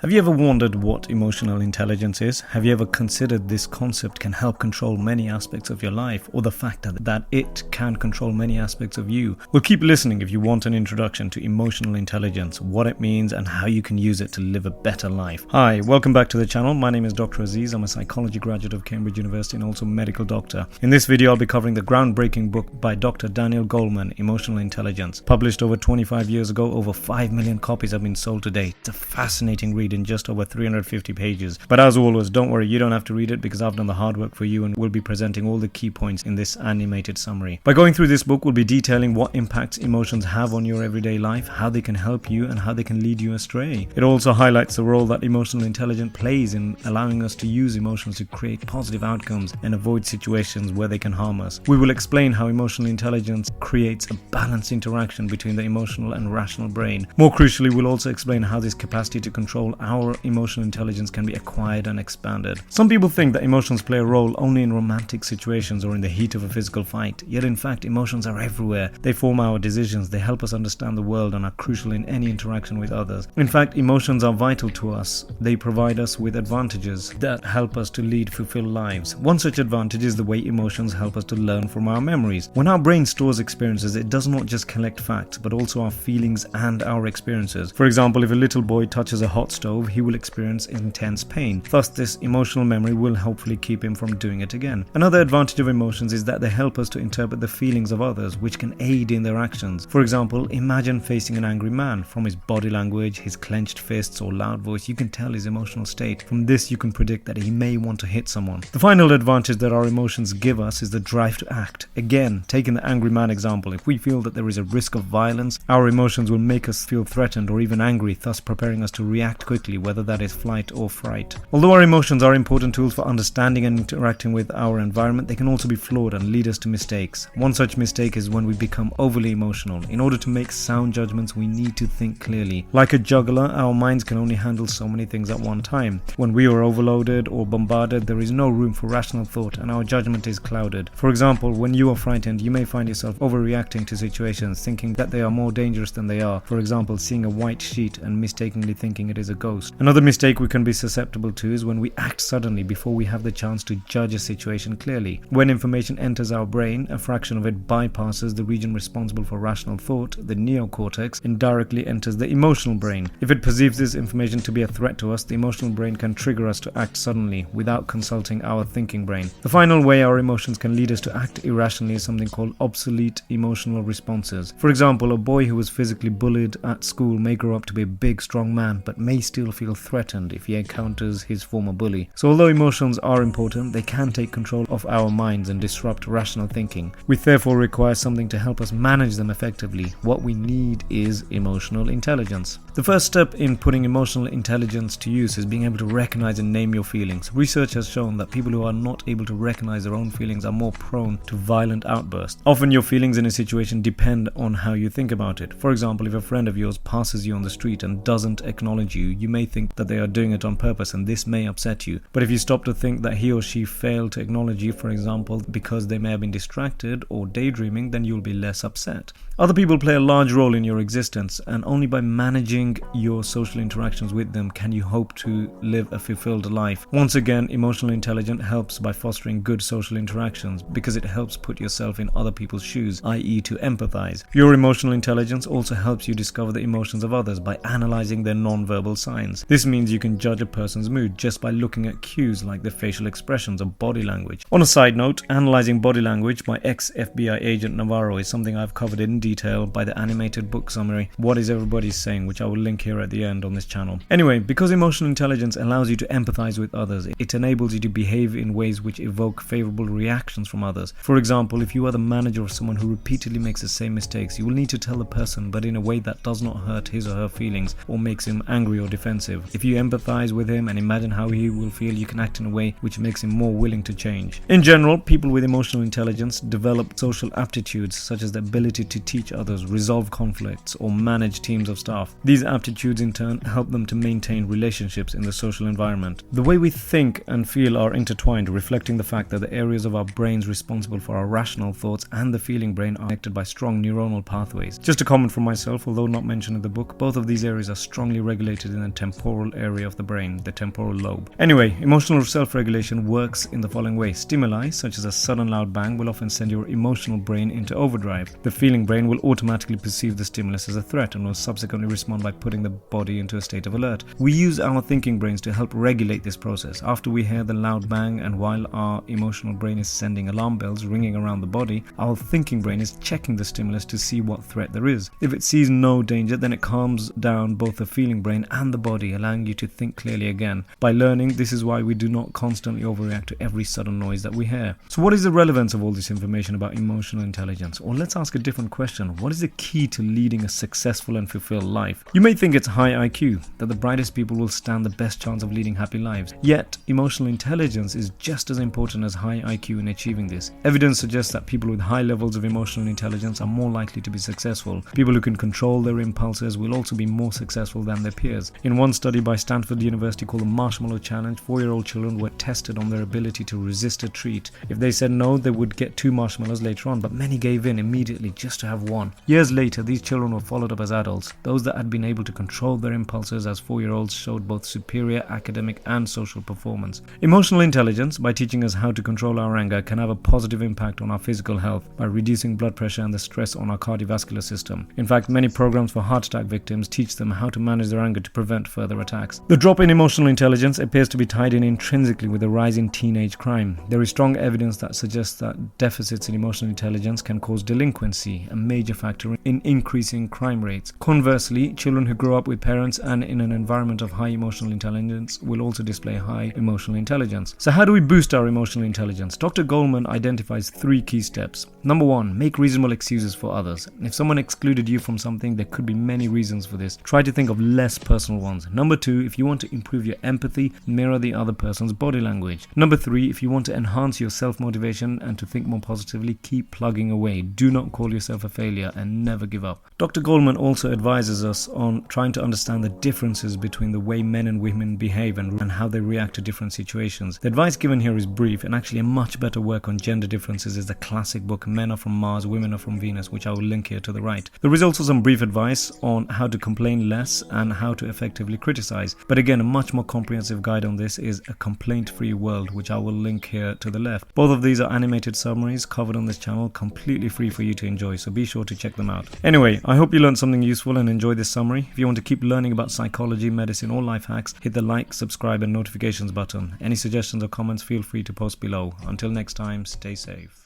Have you ever wondered what emotional intelligence is? Have you ever considered this concept can help control many aspects of your life, or the fact that it can control many aspects of you? Well, keep listening if you want an introduction to emotional intelligence, what it means, and how you can use it to live a better life. Hi, welcome back to the channel. My name is Dr. Aziz. I'm a psychology graduate of Cambridge University and also medical doctor. In this video, I'll be covering the groundbreaking book by Dr. Daniel Goleman, Emotional Intelligence. Published over 25 years ago, over 5 million copies have been sold today. It's a fascinating read in just over 350 pages. But as always, don't worry, you don't have to read it because I've done the hard work for you and will be presenting all the key points in this animated summary. By going through this book, we'll be detailing what impacts emotions have on your everyday life, how they can help you, and how they can lead you astray. It also highlights the role that emotional intelligence plays in allowing us to use emotions to create positive outcomes and avoid situations where they can harm us. We will explain how emotional intelligence creates a balanced interaction between the emotional and rational brain. More crucially, we'll also explain how this capacity to control our emotional intelligence can be acquired and expanded. Some people think that emotions play a role only in romantic situations or in the heat of a physical fight, yet in fact emotions are everywhere. They form our decisions, they help us understand the world, and are crucial in any interaction with others. In fact, emotions are vital to us. They provide us with advantages that help us to lead fulfilled lives. One such advantage is the way emotions help us to learn from our memories. When our brain stores experiences, it does not just collect facts, but also our feelings and our experiences. For example, if a little boy touches a hot stove, he will experience intense pain. Thus, this emotional memory will hopefully keep him from doing it again. Another advantage of emotions is that they help us to interpret the feelings of others, which can aid in their actions. For example, imagine facing an angry man. From his body language, his clenched fists or loud voice, you can tell his emotional state. From this, you can predict that he may want to hit someone. The final advantage that our emotions give us is the drive to act. Again, taking the angry man example, if we feel that there is a risk of violence, our emotions will make us feel threatened or even angry, thus preparing us to react quickly, whether that is flight or fright. Although our emotions are important tools for understanding and interacting with our environment, they can also be flawed and lead us to mistakes. One such mistake is when we become overly emotional. In order to make sound judgments, we need to think clearly. Like a juggler, our minds can only handle so many things at one time. When we are overloaded or bombarded, there is no room for rational thought and our judgment is clouded. For example, when you are frightened, you may find yourself overreacting to situations, thinking that they are more dangerous than they are. For example, seeing a white sheet and mistakenly thinking it is a ghost. Another mistake we can be susceptible to is when we act suddenly before we have the chance to judge a situation clearly. When information enters our brain, a fraction of it bypasses the region responsible for rational thought, the neocortex, and directly enters the emotional brain. If it perceives this information to be a threat to us, the emotional brain can trigger us to act suddenly without consulting our thinking brain. The final way our emotions can lead us to act irrationally is something called obsolete emotional responses. For example, a boy who was physically bullied at school may grow up to be a big, strong man, but may still feel threatened if he encounters his former bully. So although emotions are important, they can take control of our minds and disrupt rational thinking. We therefore require something to help us manage them effectively. What we need is emotional intelligence. The first step in putting emotional intelligence to use is being able to recognize and name your feelings. Research has shown that people who are not able to recognize their own feelings are more prone to violent outbursts. Often your feelings in a situation depend on how you think about it. For example, if a friend of yours passes you on the street and doesn't acknowledge you, you may think that they are doing it on purpose and this may upset you. But if you stop to think that he or she failed to acknowledge you, for example, because they may have been distracted or daydreaming, then you'll be less upset. Other people play a large role in your existence, and only by managing your social interactions with them can you hope to live a fulfilled life. Once again, emotional intelligence helps by fostering good social interactions because it helps put yourself in other people's shoes, i.e. to empathize. Your emotional intelligence also helps you discover the emotions of others by analyzing their non-verbal signs. This means you can judge a person's mood just by looking at cues like their facial expressions or body language. On a side note, analyzing body language by ex-FBI agent Navarro is something I've covered in detail by the animated book summary, What Is Everybody Saying, which I will link here at the end on this channel. Anyway, because emotional intelligence allows you to empathize with others, it enables you to behave in ways which evoke favorable reactions from others. For example, if you are the manager of someone who repeatedly makes the same mistakes, you will need to tell the person, but in a way that does not hurt his or her feelings or makes him angry or defensive. If you empathize with him and imagine how he will feel, you can act in a way which makes him more willing to change. In general, people with emotional intelligence develop social aptitudes such as the ability to teach others, resolve conflicts, or manage teams of staff. These aptitudes in turn help them to maintain relationships in the social environment. The way we think and feel are intertwined, reflecting the fact that the areas of our brains responsible for our rational thoughts and the feeling brain are connected by strong neuronal pathways. Just a comment from myself, although not mentioned in the book, both of these areas are strongly regulated in the and temporal area of the brain, the temporal lobe. Anyway, emotional self-regulation works in the following way. Stimuli, such as a sudden loud bang, will often send your emotional brain into overdrive. The feeling brain will automatically perceive the stimulus as a threat and will subsequently respond by putting the body into a state of alert. We use our thinking brains to help regulate this process. After we hear the loud bang and while our emotional brain is sending alarm bells ringing around the body, our thinking brain is checking the stimulus to see what threat there is. If it sees no danger, then it calms down both the feeling brain and the body, allowing you to think clearly again. By learning, this is why we do not constantly overreact to every sudden noise that we hear. So what is the relevance of all this information about emotional intelligence? Or let's ask a different question. What is the key to leading a successful and fulfilled life? You may think it's high IQ, that the brightest people will stand the best chance of leading happy lives. Yet, emotional intelligence is just as important as high IQ in achieving this. Evidence suggests that people with high levels of emotional intelligence are more likely to be successful. People who can control their impulses will also be more successful than their peers. In one study by Stanford University called the Marshmallow Challenge, 4-year-old children were tested on their ability to resist a treat. If they said no, they would get 2 marshmallows later on, but many gave in immediately just to have 1. Years later, these children were followed up as adults. Those that had been able to control their impulses as 4-year-olds showed both superior academic and social performance. Emotional intelligence, by teaching us how to control our anger, can have a positive impact on our physical health by reducing blood pressure and the stress on our cardiovascular system. In fact, many programs for heart attack victims teach them how to manage their anger to prevent further attacks. The drop in emotional intelligence appears to be tied in intrinsically with the rise in teenage crime. There is strong evidence that suggests that deficits in emotional intelligence can cause delinquency, a major factor in increasing crime rates. Conversely, children who grow up with parents and in an environment of high emotional intelligence will also display high emotional intelligence. So how do we boost our emotional intelligence? Dr. Goleman identifies 3 key steps. Number 1, make reasonable excuses for others. If someone excluded you from something, there could be many reasons for this. Try to think of less personal ones. Number 2, if you want to improve your empathy, mirror the other person's body language. Number 3, if you want to enhance your self-motivation and to think more positively, keep plugging away. Do not call yourself a failure and never give up. Dr. Goleman also advises us on trying to understand the differences between the way men and women behave and how they react to different situations. The advice given here is brief, and actually a much better work on gender differences is the classic book Men Are From Mars, Women Are From Venus, which I will link here to the right. There is also some brief advice on how to complain less and how to effectively criticize. But again, a much more comprehensive guide on this is A Complaint-Free World, which I will link here to the left. Both of these are animated summaries covered on this channel, completely free for you to enjoy, so be sure to check them out. Anyway, I hope you learned something useful and enjoyed this summary. If you want to keep learning about psychology, medicine, or life hacks, hit the like, subscribe, and notifications button. Any suggestions or comments, feel free to post below. Until next time, stay safe.